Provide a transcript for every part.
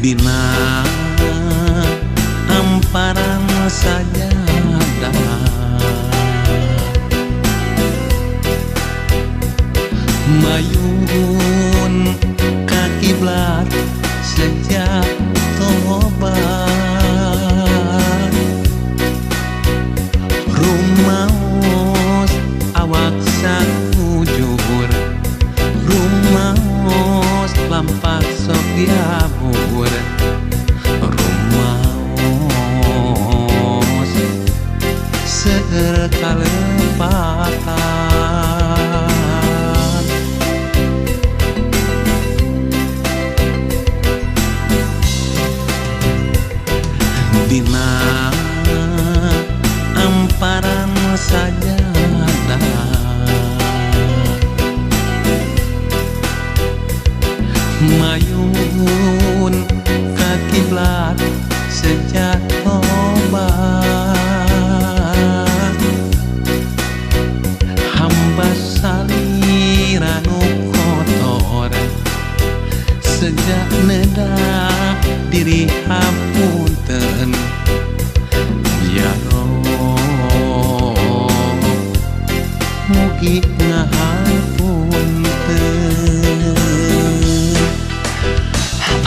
Dina amparan sajadah mayun ka kiblat sejak tobat rumaos awak sakujur rumaos lampat sok diabur rumaos sekalepatan dina amparan sajadah mayun ka kiblat sejak tobat hamba saliranu kotor sejak nedak diri hapunten ya Rob mugi ngahapunten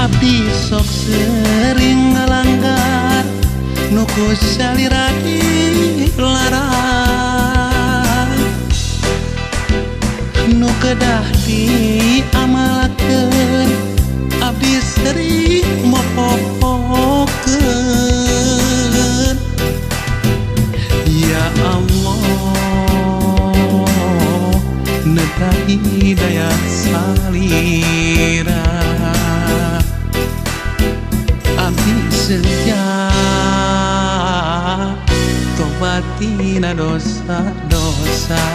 abdi sok sering ngalanggar nuku salira dilarang nu kedah diamalakeun abdi sering mopopokeun ya Allah neta hidayah salira abdi sejak tobatina dosa-dosa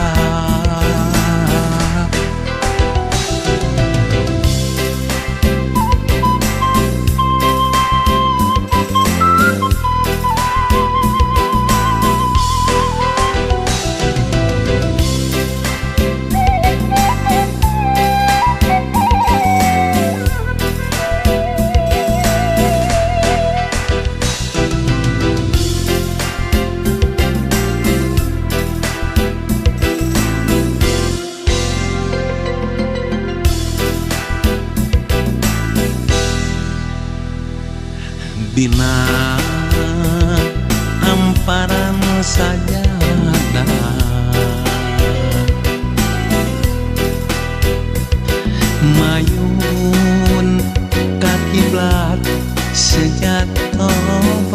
dina amparan sajadah mayun ka kiblat sejak tobat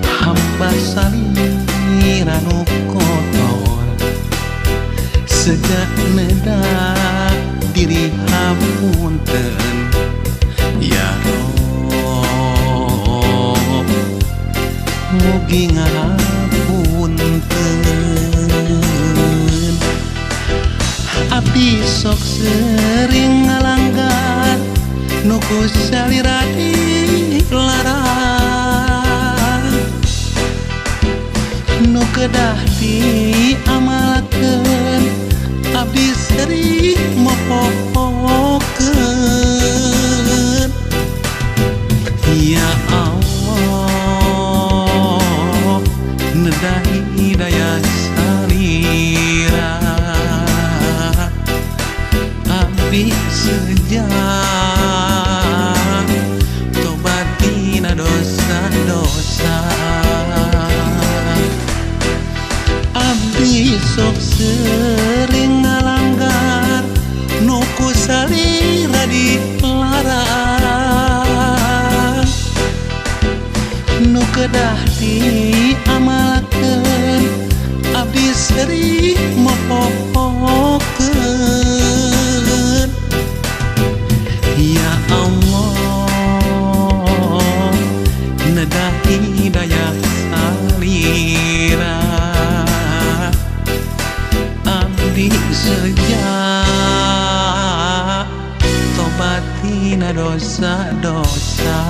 hamba saliranu kotor sejak nedak diri hapunten ya Rob mugi ngahapunten abdi sok sering ngalanggar nuku salira dilarang nu kedah diamalakeun abdi sering mopopokeun ya Allah nedah hidayah salira abdi sejak tobatina dosa-dosa abdi sok sering ngalanggar nuku salira dilarang nu kedah diamalakeun abdi sering mopopokeun ya Allah nedah hidayah salira abdi sejak tobatina dosa-dosa